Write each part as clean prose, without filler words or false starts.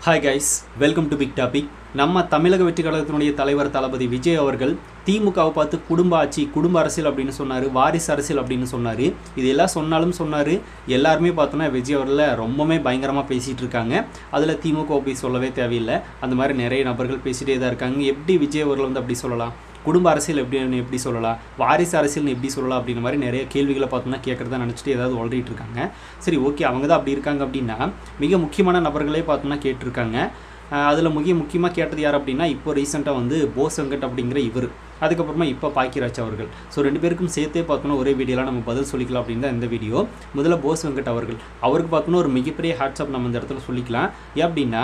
Hi guys, welcome to Big Topic. நம்ம தமிழக வெற்றி கழகத்தினுடைய தலைவர் தளபதி விஜய் அவர்கள் திமுகவை பார்த்து குடும்ப ஆட்சி குடும்ப அரசியல் அப்படின்னு சொன்னார், வாரிசு அரசியல் அப்படின்னு சொன்னார். இது எல்லாம் சொன்னார். எல்லாருமே பார்த்தோன்னா விஜய் அவர்களை ரொம்பவே பயங்கரமாக பேசிகிட்டு இருக்காங்க. அதில் திமுக போய் சொல்லவே தேவையில்லை. அந்த மாதிரி நிறைய நபர்கள் பேசிகிட்டே தான் இருக்காங்க. எப்படி விஜய் அவர்கள் வந்து அப்படி சொல்லலாம், குடும்ப அரசியல் எப்படி சொல்லலாம், வாரிசு அரசியல்னு எப்படி சொல்லலாம் அப்படின்ற மாதிரி நிறைய கேள்விகளை பார்த்தோம்னா கேட்குறதா நினச்சிட்டு ஏதாவது ஒளறிட்டு இருக்காங்க. சரி, ஓகே, அவங்க தான் அப்படி இருக்காங்க அப்படின்னா மிக முக்கியமான நபர்களே பார்த்தோம்னா கேட்டிருக்காங்க. அதில் முக்கியமாக கேட்டது யார் அப்படின்னா இப்போ ரீசெண்டாக வந்து போஸ் வெங்கட் அப்படிங்கிற இவர், அதுக்கப்புறமா இப்போ பாக்கியராஜ் அவர்கள். ஸோ ரெண்டு பேருக்கும் சேர்த்தே பார்த்தோன்னா ஒரே வீடியோலாம் நம்ம பதில் சொல்லிக்கலாம் அப்படின்னு தான் இந்த வீடியோ. முதல்ல போஸ் வெங்கட் அவருக்கு பார்த்தோன்னா ஒரு மிகப்பெரிய ஹேட்ஸ்அப் நம்ம இந்த இடத்துல சொல்லிக்கலாம். ஏன் அப்படின்னா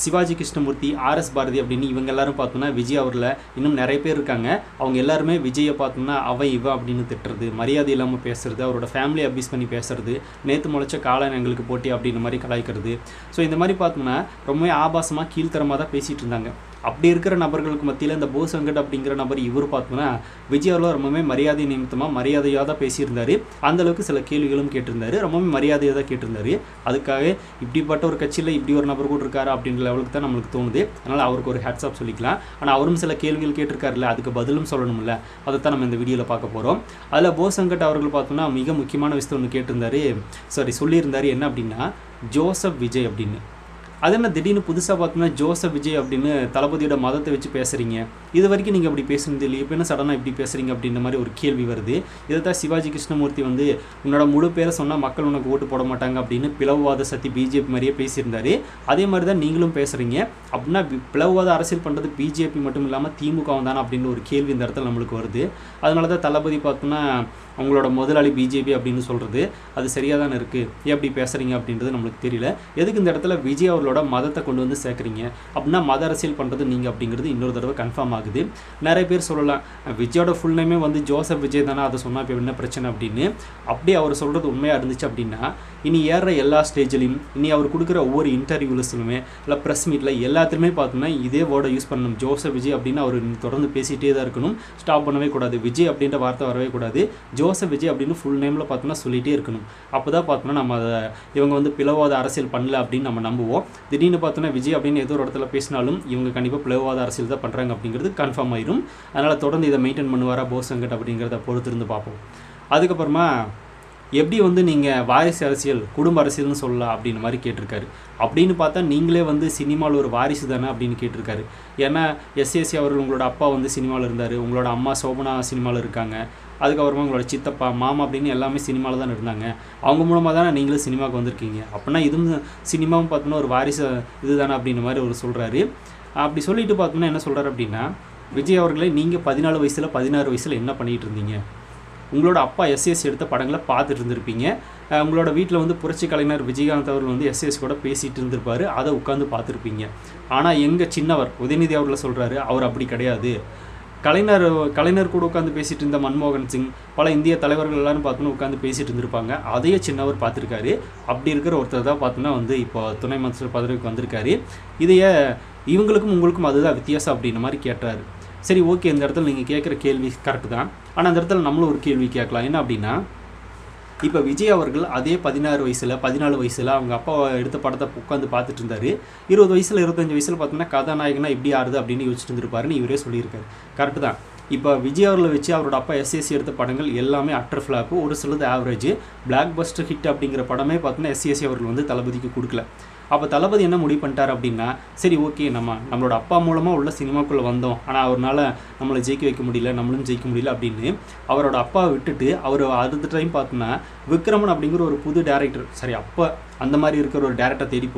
சிவாஜி கிருஷ்ணமூர்த்தி, ஆர்எஸ் பாரதி அப்படின்னு இவங்க எல்லாரும் பார்த்தோன்னா விஜய் அவரில் இன்னும் நிறைய பேர் இருக்காங்க. அவங்க எல்லாருமே விஜயை பார்த்தோம்னா அவன் இவன் அப்படின்னு திட்டுறது, மரியாதை இல்லாமல் பேசுறது, அவரோட ஃபேமிலி அபியூஸ் பண்ணி பேசுறது, நேற்று முளைச்ச காளான் எங்களுக்கு போட்டி அப்படின்ற மாதிரி கலாய்க்கிறது. ஸோ இந்த மாதிரி பார்த்தோம்னா ரொம்பவே ஆபாசமாக கீழ்த்தரமாக தான் பேசிகிட்டு இருந்தாங்க. அப்படி இருக்கிற நபர்களுக்கு மத்தியில் இந்த போஸ் வெங்கட் அப்படிங்கிற நபர் இவர் பார்த்தோம்னா விஜய் அவர்கள் ரொம்பவே மரியாதை நிமித்தமாக மரியாதையாக தான் பேசியிருந்தார். அந்தளவுக்கு சில கேள்விகளும் கேட்டிருந்தார், ரொம்பவே மரியாதையாக தான் கேட்டிருந்தார். அதுக்காக இப்படிப்பட்ட ஒரு கட்சியில் இப்படி ஒரு நபர் கூட இருக்காரு அப்படின்ற லெவலுக்கு தான் நம்மளுக்கு தோணுது. அதனால் அவருக்கு ஒரு ஹேட்ஸ்அப் சொல்லிக்கலாம். ஆனால் அவரும் சில கேள்விகள் கேட்டிருக்காருல்ல, அதுக்கு பதிலும் சொல்லணும்ல, அதை தான் நம்ம இந்த வீடியோவில் பார்க்க போகிறோம். அதில் போஸ் வெங்கட் அவர்கள் பார்த்தோம்னா மிக முக்கியமான விஷயத்தை ஒன்று கேட்டிருந்தார், சொல்லியிருந்தார். என்ன அப்படின்னா ஜோசப் விஜய் அப்படின்னு. அது என்ன திடீர்னு புதுசாக பார்த்தோம்னா ஜோசப் விஜய் அப்படின்னு தளபதியோட மதத்தை வச்சு பேசுகிறீங்க, இது வரைக்கும் நீங்கள் அப்படி பேசுனது இல்லை, இப்போ என்ன சடனாக இப்படி பேசுகிறீங்க அப்படின்ற மாதிரி ஒரு கேள்வி வருது. இதை தான் சிவாஜி கிருஷ்ணமூர்த்தி வந்து உன்னோட முழு பேரை சொன்னால் மக்கள் உனக்கு ஓட்டு போட மாட்டாங்க அப்படின்னு பிளவுவாத சக்தி பிஜேபி மாதிரியே பேசியிருந்தார். அதே மாதிரி தான் நீங்களும் பேசுகிறீங்க. அப்படின்னா பிளவுவாத அரசியல் பண்ணுறது பிஜேபி மட்டும் இல்லாமல் திமுகவும் தானே அப்படின்னு ஒரு கேள்வி இந்த இடத்துல நம்மளுக்கு வருது. அதனால தான் தளபதி பார்த்தோன்னா அவங்களோட முதலாளி பிஜேபி அப்படின்னு சொல்கிறது அது சரியாக தானே இருக்குது, ஏன் அப்படி பேசுகிறீங்க அப்படின்றது நம்மளுக்கு தெரியல. எதுக்கு இந்த இடத்துல விஜய் அவர்களோட மதத்தை கொண்டு வந்து சேர்க்குறீங்க அப்படின்னா மத அரசியல் பண்ணுறது நீங்கள் அப்படிங்கிறது இன்னொரு தடவை கன்ஃபார்ம் ஆகுது. நிறைய பேர் சொல்லலாம் விஜயோட ஃபுல் நேமே வந்து ஜோசப் விஜய் தானே, அதை சொன்னால் இப்போ என்ன பிரச்சனை அப்படின்னு. அப்படியே அவர் சொல்கிறது உண்மையாக இருந்துச்சு அப்படின்னா இனி ஏறுற எல்லா ஸ்டேஜ்லையும் இனி அவர் கொடுக்குற ஒவ்வொரு இன்டர்வியூஸ்லுமே இல்லை ப்ரெஸ் மீட்டில் எல்லாத்துலேயுமே பார்த்தோம்னா இதே வேர்டை யூஸ் பண்ணணும், ஜோசப் விஜய் அப்படின்னு அவர் தொடர்ந்து பேசிகிட்டே தான் இருக்கணும், ஸ்டாப் பண்ணவே கூடாது, விஜய் அப்படின்ற வார்த்தை வரவே கூடாது, ஜோசப் விஜய் அப்படின்னு ஃபுல் நேமில் பார்த்தோன்னா சொல்லிகிட்டே இருக்கணும். அப்போ தான் பார்த்தோன்னா நம்ம அதை இவங்க வந்து பிளவாத அரசியல் பண்ணல அப்படின்னு நம்ம நம்புவோம். திடீர்னு பார்த்தோன்னா விஜய் அப்படின்னு ஏதோ ஒரு இடத்துல பேசினாலும் இவங்க கண்டிப்பாக பிளவாத அரசியல் தான் பண்ணுறாங்க அப்படிங்கிறது கன்ஃபார்ம் ஆயிரும். அதனால் தொடர்ந்து இதை மெயின்டைன் பண்ணுவாரா போஸ் வெங்கட் அப்படிங்கிறத பொறுத்திருந்து பார்ப்போம். அதுக்கப்புறமா எப்படி வந்து நீங்கள் வாரிசு அரசியல் குடும்ப அரசியல்னு சொல்லலாம் அப்படின்னு மாதிரி கேட்டிருக்காரு. அப்படின்னு பார்த்தா நீங்களே வந்து சினிமாவில் ஒரு வாரிசு தானே அப்படின்னு கேட்டிருக்காரு. ஏன்னா எஸ்எஸ்சி அவர்கள் உங்களோட அப்பா வந்து சினிமாவில் இருந்தார், உங்களோட அம்மா சோபனா சினிமாவில் இருக்காங்க, அதுக்கப்புறமா உங்களோட சித்தப்பா மாமா அப்படின்னு எல்லாமே சினிமாவில் தான் இருந்தாங்க. அவங்க மூலமாக தானே நீங்களும் சினிமாவுக்கு வந்திருக்கீங்க. அப்படின்னா இதுவும் சினிமாவும் பார்த்தோன்னா ஒரு வாரிசு இது தானே அப்படின்ற மாதிரி அவர் சொல்கிறாரு. அப்படி சொல்லிட்டு பார்த்தோன்னா என்ன சொல்கிறார் அப்படின்னா விஜய் அவர்களே நீங்கள் 14 வயசில் 16 வயசில் என்ன பண்ணிகிட்டு இருந்தீங்க, உங்களோட அப்பா எஸ்எஸ் எடுத்த படங்களை பார்த்துட்டு இருந்திருப்பீங்க, உங்களோட வீட்டில் வந்து புரட்சி கலைஞர் விஜயகாந்த் அவர்கள் வந்து எஸ்எஸ் கூட பேசிகிட்டு இருந்திருப்பார், அதை உட்காந்து பார்த்துருப்பீங்க. ஆனால் எங்கள் சின்னவர் உதயநிதி அவர்கள் சொல்கிறாரு அவர் அப்படி கிடையாது, கலைஞர் கூட உட்காந்து பேசிகிட்டு இருந்த மன்மோகன் சிங் பல இந்திய தலைவர்கள் எல்லாரும் பார்த்தோன்னா உட்காந்து பேசிகிட்டு இருந்திருப்பாங்க, அதையே சின்னவர் பார்த்துருக்காரு. அப்படி இருக்கிற ஒருத்தர் தான் பார்த்தோன்னா வந்து இப்போ துணை அமைச்சர் பதவிக்கு வந்திருக்காரு. இதையே இவங்களுக்கும் உங்களுக்கும் அதுதான் வித்தியாசம் அப்படின்ற மாதிரி கேட்டார். சரி, ஓகே, இந்த இடத்துல நீங்கள் கேட்குற கேள்வி கரெக்டு தான். ஆனால் அந்த இடத்துல நம்மளும் ஒரு கேள்வி கேட்கலாம். என்ன அப்படின்னா இப்போ விஜய் அவர்கள் அதே 14 வயசில் அவங்க அப்பா எடுத்த படத்தை உட்காந்து பார்த்துட்டு இருந்தார். 20 வயசில் 25 வயசில் பார்த்தோன்னா கதாநாயகனா எப்படி ஆறுது அப்படின்னு யோசிச்சுட்டு இருந்திருப்பாருன்னு இவரே சொல்லியிருக்காரு. கரெக்டு தான். இப்போ விஜய் அவர்களை வச்சு அவரோட அப்பா எஸ்எஸ்சி எடுத்த படங்கள் எல்லாமே அட்டர் ஃப்ளாப்பு, ஒரு சிலது ஆவரேஜ். பிளாக் பஸ்டர் ஹிட் அப்படிங்கிற படமே பார்த்தோன்னா எஸ்எஸ்சி அவர்கள் வந்து தளபதிக்கு கொடுக்கல. அப்போ தளபதி என்ன முடிவு பண்ணிட்டார் அப்படின்னா சரி, ஓகே, நம்மளோட அப்பா மூலமாக உள்ள சினிமாக்குள்ளே வந்தோம், ஆனால் அவரால் நம்மளை ஜெயிக்க வைக்க முடியல, நம்மளும் ஜெயிக்க முடியல அப்படின்னு அவரோட அப்பாவை விட்டுட்டு அவர் அடுத்த டைம் பார்த்தோன்னா விக்ரமன் அப்படிங்கிற ஒரு புது டேரக்டர், சரி அப்போ அந்த மாதிரி இருக்கிற ஒரு டேரக்டரை தேடி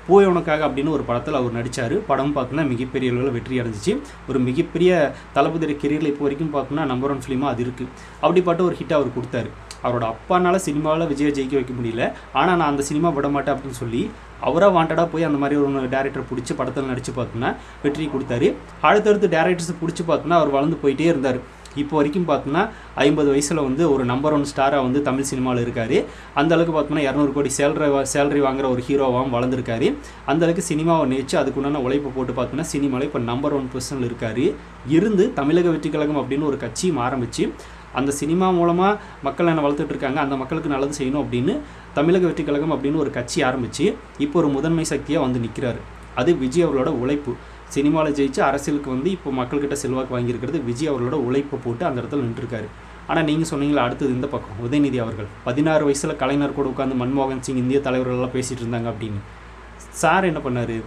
போய் உனக்காக அப்படின்னு ஒரு படத்தில் அவர் நடித்தார். படம் பார்த்தோன்னா மிகப்பெரிய அளவில் வெற்றி அடைஞ்சிச்சு. ஒரு மிகப்பெரிய தளபதியோட கெரியரில் இப்போ வரைக்கும் பார்த்தோன்னா நம்பர் 1 ஃபிலிமாக அது இருக்குது. அப்படிப்பட்ட ஒரு ஹிட் அவர் கொடுத்தாரு. அவரோட அப்பானால சினிமாவில் விஜயை ஜெயிக்க வைக்க முடியல, ஆனால் நான் அந்த சினிமா விட மாட்டேன் அப்படின்னு சொல்லி அவராக வாண்டடாக போய் அந்த மாதிரி ஒரு டேரக்டர் பிடிச்சி படத்தில் நடித்து பார்த்தோன்னா வெற்றி கொடுத்தாரு. அடுத்தடுத்து டேரக்டர்ஸை பிடிச்சி பார்த்தோன்னா அவர் வளர்ந்து போயிட்டே இருந்தார். இப்போ வரைக்கும் பார்த்தோன்னா 50 வயசில் வந்து ஒரு நம்பர் 1 ஸ்டாராக வந்து தமிழ் சினிமாவில் இருக்கார். அந்தளவுக்கு பார்த்தோன்னா 200 கோடி சேலரி வாங்குகிற ஒரு ஹீரோவாகவும் வளர்ந்துருக்காரு. அந்தளவுக்கு சினிமாவை நேச்சு அதுக்குண்டான உழைப்பை போட்டு பார்த்தோன்னா சினிமாவில் இப்போ நம்பர் 1 பொசிஷனில் இருக்கார். இருந்து தமிழக வெற்றி கழகம் அப்படின்னு ஒரு கட்சியும் ஆரம்பித்து அந்த சினிமா மூலமாக மக்கள் என்ன வளர்த்துட்டு இருக்காங்க, அந்த மக்களுக்கு நல்லது செய்யணும் அப்படின்னு தமிழக வெற்றி கழகம் அப்படின்னு ஒரு கட்சி ஆரம்பித்து இப்போ ஒரு முதன்மை சக்தியாக வந்து நிற்கிறாரு. அது விஜய் அவர்களோட உழைப்பு. சினிமாவில் ஜெயிச்சு அரசியலுக்கு வந்து இப்போ மக்கள்கிட்ட செல்வாக்கு வாங்கியிருக்கிறது விஜய் அவர்களோட உழைப்பை போட்டு அந்த இடத்துல நின்றுருக்காரு. ஆனால் நீங்கள் சொன்னீங்களா அடுத்தது இந்த பக்கம் உதயநிதி அவர்கள் 16 வயசில் கலைஞர் கூட உட்காந்து மன்மோகன் சிங் இந்திய தலைவர்களெல்லாம் பேசிகிட்டு இருந்தாங்க அப்படின்னு. சார் என்ன பண்ணார்,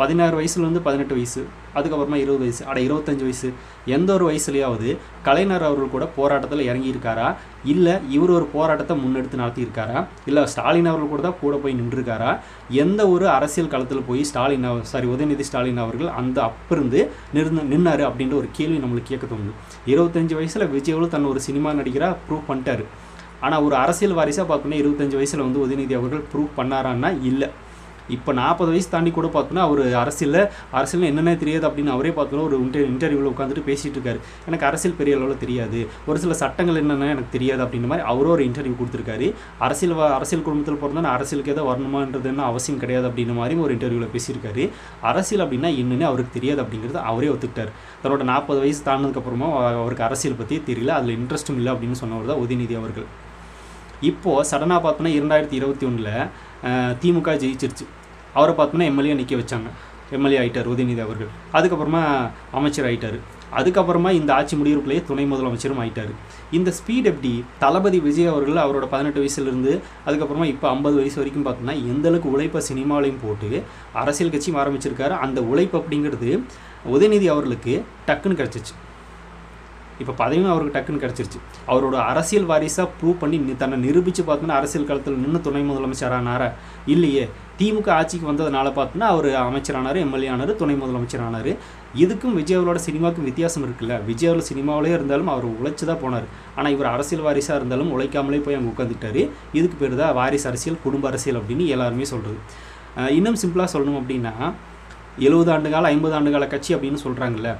16 வயசுலேருந்து 18 வயசு, அதுக்கப்புறமா 20 வயசு, 25 வயசு, எந்த ஒரு வயசுலையாவது கலைஞர் அவர்கள் கூட போராட்டத்தில் இறங்கியிருக்காரா, இல்லை இவர் ஒரு போராட்டத்தை முன்னெடுத்து நடத்தியிருக்காரா, இல்லை ஸ்டாலின் அவர்கள் கூட தான் கூட போய் நின்றுருக்காரா, எந்த ஒரு அரசியல் களத்தில் போய் உதயநிதி ஸ்டாலின் அவர்கள் அந்த அப்பிருந்து நின்னார் அப்படின்ற ஒரு கேள்வி நம்மளுக்கு கேட்க தோணுது. 25 வயசில் விஜய் தன் ஒரு சினிமா நடிகராக ப்ரூவ் பண்ணிட்டார். ஆனால் ஒரு அரசியல் வாரிசாக பார்த்தோன்னா 25 வயசில் வந்து உதயநிதி அவர்கள் ப்ரூவ் பண்ணாரான்னா இல்லை. இப்போ 40 வயசு தாண்டி கூட பார்த்தோன்னா அவர் அரசியல் என்னென்ன தெரியாது அப்படின்னு அவரே பார்த்தோன்னா ஒரு இன்டர்வியூவில் உட்காந்துட்டு பேசிகிட்டு இருக்காரு. எனக்கு அரசியல் பெரிய அளவில் தெரியாது, ஒரு சில சட்டங்கள் என்னென்ன எனக்கு தெரியாது அப்படின்ற மாதிரி அவரும் ஒரு இன்டர்வியூ கொடுத்துருக்காரு. அரசியல் குடும்பத்தில் பிறந்தா அரசியலுக்கு ஏதோ வரணுமான்றது என்ன அவசியம் கிடையாது அப்படின்ற மாதிரி ஒரு இன்டர்வியூவில் பேசியிருக்காரு. அரசியல் அப்படின்னா என்னென்னு அவருக்கு தெரியாது அப்படிங்கிறது அவரே ஒத்துக்கிட்டார். தன்னோட 40 வயசு தாண்டினதுக்கப்புறமா அவருக்கு அரசியல் பற்றி தெரியல, அதில் இன்ட்ரெஸ்ட்டும் இல்லை அப்படின்னு சொன்னவர் தான் உதயநிதி அவர்கள். இப்போது சடனாக பார்த்தோன்னா 2021 திமுக ஜெயிச்சிருச்சு. அவரை பார்த்தோன்னா எம்எல்ஏ நிற்க வச்சாங்க. எம்எல்ஏ ஆகிட்டார் உதயநிதி அவர்கள். அதுக்கப்புறமா அமைச்சர் ஆகிட்டார். அதுக்கப்புறமா இந்த ஆட்சி முடிவுக்குள்ளேயே துணை முதலமைச்சரும் ஆகிட்டார். இந்த ஸ்பீட் எப்படி தளபதி விஜய் அவர்கள் அவரோட 18 வயசுலேருந்து அதுக்கப்புறமா இப்போ 50 வயசு வரைக்கும் பார்த்தோன்னா எந்தளவுக்கு உழைப்பை சினிமாலையும் போட்டு அரசியல் கட்சியும் ஆரம்பிச்சிருக்காரு. அந்த உழைப்பு அப்படிங்கிறது உதயநிதி அவர்களுக்கு டக்குன்னு கிடச்சிச்சு. இப்போ பதவியும் அவருக்கு டக்குன்னு கிடச்சிருச்சு. அவரோட அரசியல் வாரிசாக ப்ரூவ் பண்ணி தன்னை நிரூபித்து பார்த்தோன்னா அரசியல் காலத்தில் நின்று துணை முதலமைச்சரானாரா இல்லையே. திமுக ஆட்சிக்கு வந்ததுனால பார்த்தோன்னா அவர் அமைச்சரானார், எம்எல்ஏ ஆனார், துணை முதலமைச்சர் ஆனார். இதுக்கும் விஜய் அவரோட சினிமாவுக்கும் வித்தியாசம் இருக்குல்ல. விஜய் அவர்கள் சினிமாவிலே இருந்தாலும் அவர் உழைச்சி தான் போனார். ஆனால் இவர் அரசியல் வாரிசாக இருந்தாலும் உழைக்காமலே போய் அங்கே உட்காந்துட்டார். இதுக்கு பேர் தான் வாரிசு அரசியல், குடும்ப அரசியல் அப்படின்னு எல்லாருமே சொல்கிறது. இன்னும் சிம்பிளாக சொல்லணும் அப்படின்னா 70 ஆண்டு கால 50 ஆண்டு கால கட்சி அப்படின்னு சொல்கிறாங்கல்ல,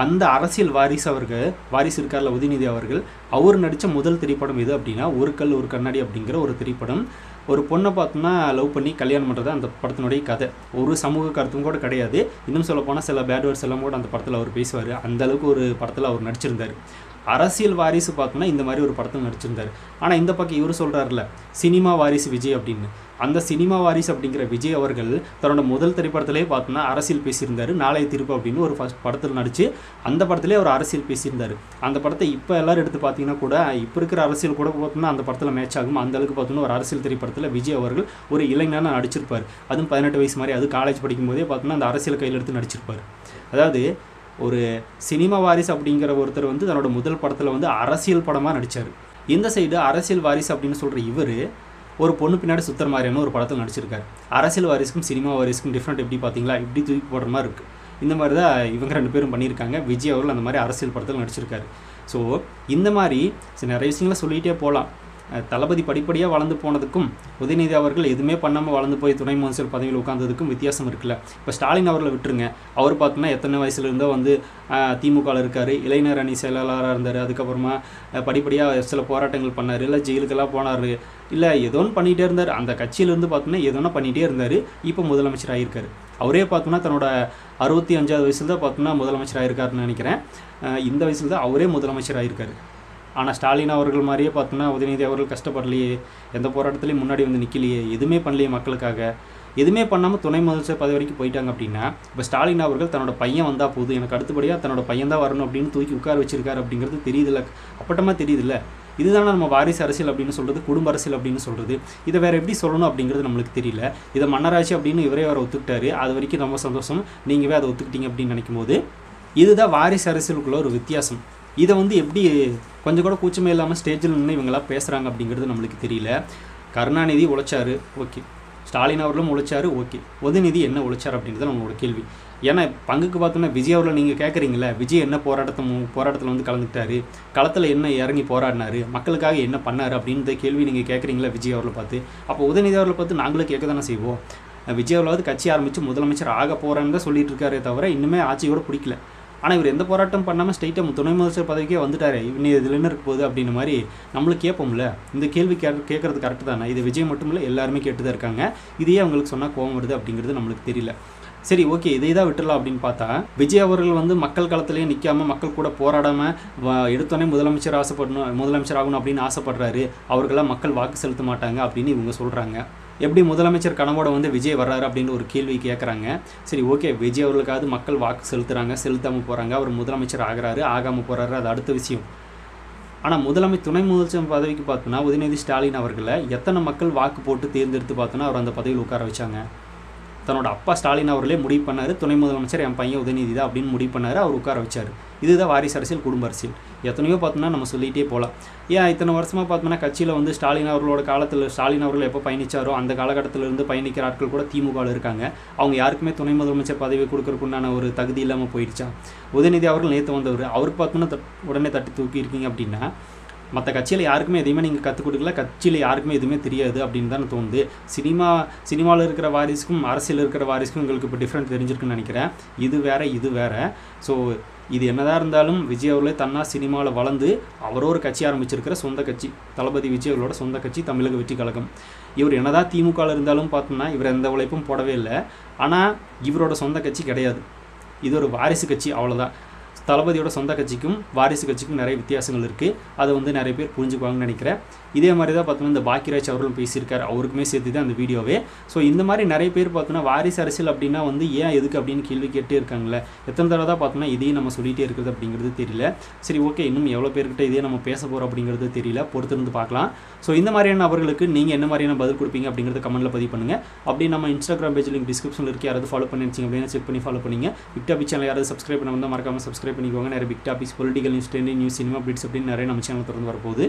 அந்த அரசியல் வாரிசு இருக்கார்ல உதயநிதி அவர்கள், அவர் நடித்த முதல் திரைப்படம் எது அப்படின்னா ஒரு கல் ஒரு கண்ணாடி அப்படிங்கிற ஒரு திரைப்படம். ஒரு பொண்ணை பார்த்தோம்னா லவ் பண்ணி கல்யாணம் பண்ணுறது அந்த படத்தினுடைய கதை. ஒரு சமூக கருத்தும் கூட கிடையாது. இன்னும் சொல்லப்போனால் சில பேட் வேர்ட்ஸ் எல்லாம் கூட அந்த படத்தில் அவர் பேசுவார். அந்தளவுக்கு ஒரு படத்தில் அவர் நடிச்சிருந்தார். அரசியல் வாரிசு பார்த்தோன்னா இந்த மாதிரி ஒரு படத்தில் நடிச்சிருந்தார். ஆனால் இந்த பக்கம் இவர் சொல்கிறார்ல சினிமா வாரிசு விஜய் அப்படின்னு, அந்த சினிமா வாரிசு அப்படிங்கிற விஜய் அவர்கள் தன்னோட முதல் திரைப்படத்திலே பார்த்தோன்னா அரசியல் பேசியிருந்தார். நாளைய திருப்பு அப்படின்னு ஒரு படத்தில் நடித்து அந்த படத்திலே அவர் அரசியல் பேசியிருந்தார். அந்த படத்தை இப்போ எல்லோரும் எடுத்து பார்த்தீங்கன்னா கூட இப்போ இருக்கிற அரசியல் கூட பார்த்தோம்னா அந்த படத்தில் மேட்ச் ஆகும். அந்தளவுக்கு பார்த்தோன்னா ஒரு அரசியல் திரைப்படத்தில் விஜய் அவர்கள் ஒரு இளைஞனாக நடிச்சிருப்பார். அதுவும் 18 வயசு மாதிரி, அது காலேஜ் படிக்கும் போதே பார்த்தோன்னா அந்த அரசியல் கையில் எடுத்து நடிச்சிருப்பார். அதாவது ஒரு சினிமா வாரிசு அப்படிங்கிற ஒருத்தர் வந்து தன்னோட முதல் படத்தில் வந்து அரசியல் படமாக நடித்தார். இந்த சைடு அரசியல் வாரிசு அப்படின்னு சொல்கிற இவர் ஒரு பொண்ணு பின்னாடி சுத்தர் மாதிரியான ஒரு படத்தில் நடிச்சிருக்காரு. அரசியல் வாரிசுக்கும் சினிமா வாரிசுக்கும் டிஃப்ரெண்ட் எப்படி பார்த்தீங்களா, இப்படி தூக்கி போடுற மாதிரி இருக்குது. இந்த மாதிரி தான் இவங்க 2 பேரும் பண்ணியிருக்காங்க. விஜய் அவர்கள் அந்த மாதிரி அரசியல் படத்தில் நடிச்சிருக்காரு. ஸோ இந்த மாதிரி நிறைய விஷயங்களை சொல்லிகிட்டே போகலாம். தளபதி படிப்படியாக வளர்ந்து போனதுக்கும் உதயநிதி அவர்கள் எதுவுமே பண்ணாமல் வளர்ந்து போய் துணை முதலமைச்சர் பதவியில் உட்கார்ந்ததுக்கும் வித்தியாசம் இருக்குல்ல. இப்போ ஸ்டாலின் அவர்களை விட்டுருங்க, அவர் பார்த்தோன்னா எத்தனை வயசுலேருந்தோ வந்து திமுகவில் இருக்கார், இளைஞர் அணி செயலாளராக இருந்தார். அதுக்கப்புறமா படிப்படியாக சில போராட்டங்கள் பண்ணார், இல்லை ஜெயிலுக்கெல்லாம் போனார், இல்லை ஏதோ ஒன்று பண்ணிகிட்டே இருந்தார். அந்த கட்சியிலேருந்து பார்த்தோன்னா ஏதோ ஒன்று பண்ணிகிட்டே இருந்தார். இப்போ முதலமைச்சர் ஆகியிருக்காரு. அவரே பார்த்தோன்னா தன்னோட 65 வயசில் தான் பார்த்தோன்னா முதலமைச்சர் ஆகியிருக்காருன்னு நினைக்கிறேன். இந்த வயசில் தான் அவரே முதலமைச்சர் ஆகியிருக்காரு. ஆனால் ஸ்டாலின் அவர்கள் மாதிரியே பார்த்தோன்னா உதயநிதி அவர்கள் கஷ்டப்படலையே, எந்த போராட்டத்துலேயும் முன்னாடி வந்து நிற்கலையே, எதுவுமே பண்ணலையே மக்களுக்காக. எதுவுமே பண்ணாமல் துணை முதலமைச்சர் பதவி வரைக்கும் போயிட்டாங்க அப்படின்னா, இப்போ ஸ்டாலின் அவர்கள் தன்னோட பையன் வந்தால் போதும், எனக்கு அடுத்தபடியாக தன்னோட பையன் தான் வரணும் அப்படின்னு தூக்கி உட்கார வச்சிருக்காரு அப்படிங்கிறது தெரியுதில்ல, அப்பட்டமாக தெரியுதில்ல. இதுதானே நம்ம வாரிசு அரசியல் அப்படின்னு சொல்கிறது, குடும்ப அரசியல் அப்படின்னு சொல்கிறது. இதை வேறு எப்படி சொல்லணும் அப்படிங்கிறது நம்மளுக்கு தெரியல. இதை மன்னராட்சி அப்படின்னு இவரே அவரை ஒத்துக்கிட்டாரு. அது வரைக்கும் ரொம்ப சந்தோஷம், நீங்கவே அதை ஒத்துக்கிட்டீங்க அப்படின்னு நினைக்கும் போது இதுதான் வாரிசு அரசியலுக்குள்ள ஒரு வித்தியாசம். இதை வந்து எப்படி கொஞ்சம் கூட கூச்சமே இல்லாமல் ஸ்டேஜில் நின்று இவங்களாம் பேசுகிறாங்க அப்படிங்கிறது நம்மளுக்கு தெரியல. கருணாநிதி உழைச்சாரு, ஓகே. ஸ்டாலின் அவர்களும் உழைச்சாரு, ஓகே. உதயநிதி என்ன உழைச்சார் அப்படின்றது நம்மளோட கேள்வி. ஏன்னா பங்குக்கு பார்த்தோன்னா விஜய் அவர்களை நீங்கள் கேட்குறீங்களே, விஜய் என்ன போராட்டத்தில் வந்து கலந்துக்கிட்டாரு, களத்தில் என்ன இறங்கி போராடினார், மக்களுக்காக என்ன பண்ணார் அப்படின்ற கேள்வி நீங்கள் கேட்குறீங்களா விஜய் அவர்களை பார்த்து. அப்போ உதயநிதி அவர்களை பார்த்து நாங்களே கேட்க தானே செய்வோம். விஜய் அவர்களாவது கட்சி ஆரம்பித்து முதலமைச்சர் ஆக போகிறான்னு தான் சொல்லிட்டு இருக்காரே தவிர இன்னுமே ஆட்சியோட பிடிக்கல. ஆனால் இவர் எந்த போராட்டம் பண்ணாமல் ஸ்ட்ரைட்டாக துணை முதலமைச்சர் பதவிக்கே வந்துட்டார். இன்னும் இதில் என்ன இருக்க போகுது அப்படின்ற மாதிரி நம்மளுக்கு கேட்போம்ல. இந்த கேள்வி கேட்குறது கரெக்டு தானே. இது விஜய் மட்டும் இல்லை, எல்லாருமே கேட்டு தான் இருக்காங்க. இதையே அவங்களுக்கு சொன்னால் கோவம் வருது அப்படிங்கிறது நம்மளுக்கு தெரியல. சரி ஓகே இதை தான் விட்டுடலாம் அப்படின்னு பார்த்தா விஜய் அவர்கள் வந்து மக்கள் களத்திலேயே நிற்காமல் மக்கள் கூட போராடாமல் எடுத்தோடனே முதலமைச்சர் ஆகணும் அப்படின்னு ஆசைப்படுறாரு, அவர்களாம் மக்கள் வாக்கு செலுத்த மாட்டாங்க அப்படின்னு இவங்க சொல்கிறாங்க. எப்படி முதலமைச்சர் கனவோட வந்து விஜய் வர்றாரு அப்படின்னு ஒரு கேள்வி கேட்குறாங்க. சரி ஓகே விஜய் அவர்களுக்காவது மக்கள் வாக்கு செலுத்துகிறாங்க, செலுத்தாமல் போகிறாங்க, அவர் முதலமைச்சர் ஆகிறாரு ஆகாமல் போகிறாரு, அது அடுத்த விஷயம். ஆனால் துணை முதலமைச்சர் பதவிக்கு பார்த்தோன்னா உதயநிதி ஸ்டாலின் அவர்களை எத்தனை மக்கள் வாக்கு போட்டு தேர்ந்தெடுத்து பார்த்தோன்னா அவர் அந்த பதவியில் உட்கார வச்சாங்க. தன்னோட அப்பா ஸ்டாலின் அவர்களே முடிவு பண்ணார், துணை முதலமைச்சர் என் பையன் உதயநிதி தான் அப்படின்னு முடிவு பண்ணார், அவர் உட்கார வச்சார். இதுதான் வாரிசு அரசியல், குடும்ப அரசியல். எத்தனையோ பார்த்தோம்னா நம்ம சொல்லிகிட்டே போகலாம். ஏன் இத்தனை வருஷமாக பார்த்தோம்னா கட்சியில் வந்து ஸ்டாலின் அவர்களோட காலத்தில் ஸ்டாலின் அவர்கள் எப்போ பயணித்தாரோ அந்த காலகட்டத்திலிருந்து பயணிக்கிற ஆட்கள் கூட திமுகவில் இருக்காங்க. அவங்க யாருக்குமே துணை முதலமைச்சர் பதவி கொடுக்கறதுக்குண்டான ஒரு தகுதி இல்லாமல் போயிடுச்சா? உதயநிதி அவர்கள் நேற்று வந்தவர், அவருக்கு பார்த்தோம்னா உடனே தட்டி தூக்கி இருக்கீங்க அப்படின்னா மற்ற கட்சியில் யாருக்குமே எதையுமே நீங்கள் கற்றுக் கொடுக்கல, கட்சியில் யாருக்குமே எதுவுமே தெரியாது அப்படின்னு தான் தோணுது. சினிமாவில் இருக்கிற வாரிசுக்கும் அரசியல் இருக்கிற வாரிசுக்கும் உங்களுக்கு இப்போ டிஃப்ரெண்ட் தெரிஞ்சிருக்குன்னு நினைக்கிறேன். இது வேறு. ஸோ இது என்னதான் இருந்தாலும் விஜய் அவர்களே தன்னா சினிமாவில் வளர்ந்து அவரோட கட்சி ஆரம்பிச்சிருக்கிற சொந்த கட்சி, தளபதி விஜய் அவர்களோட சொந்த கட்சி தமிழக வெற்றி கழகம். இவர் என்னதான் திமுகவில் இருந்தாலும் பார்த்தோம்னா இவர் எந்த உழைப்பும் போடவே இல்லை. ஆனால் இவரோட சொந்த கட்சி கிடையாது, இது ஒரு வாரிசு கட்சி, அவ்வளோதான். தளபதியோட சொந்த கட்சிக்கும் வாரிசு கட்சிக்கும் நிறைய வித்தியாசங்கள் இருக்குது. அதை வந்து நிறைய பேர் புரிஞ்சுக்குவாங்கன்னு நினைக்கிறேன். இதே மாதிரி தான் பார்த்தோன்னா இந்த பாக்கியராஜ் அவர்களும் பேசியிருக்காரு, அவருக்குமே சேர்த்து தான் அந்த வீடியோவே. ஸோ இந்த மாதிரி நிறைய பேர் பார்த்தோன்னா வாரிசு அரசியல் அப்படின்னா வந்து ஏன் எதுக்கு அப்படின்னு கேள்வி கேட்டே இருக்காங்களே. எத்தனை தடவை தான் பார்த்தோன்னா இதையும் நம்ம சொல்லிகிட்டே இருக்கிறது அப்படிங்கிறது தெரியல. சரி ஓகே, இன்னும் எவ்வளோ பேர்கிட்ட இதே நம்ம பேச போகிறோம் அப்படிங்கிறது தெரியல, பொறுத்திருந்து பார்க்கலாம். ஸோ இந்த மாதிரியான நபர்களுக்கு நீங்கள் என்ன மாதிரியான பதில் கொடுப்பீங்க அப்படிங்கிறத கமெண்ட்டில் பதிவு பண்ணுங்கள். அப்படி நம்ம இன்ஸ்டாகிராம் பேஜ் லிங்க் டிஸ்கிரிப்ஷனில் இருக்குது, யாராவது ஃபாலோ பண்ணிருச்சிங்க அப்படின்னா செக் பண்ணி ஃபாலோ பண்ணிங்க. பிக் டாபிக் சேனல் யாராவது சப்ஸ்கிரைப் பண்ண வந்தால் மறக்காமல் சப்ஸ்கிரைப் பண்ணிக்கோங்க. நிறைய big topics, political news, trending news, cinema updates அப்படின்னு நிறைய நம்ம சேனல் தொடர்ந்து வரப்போகுது.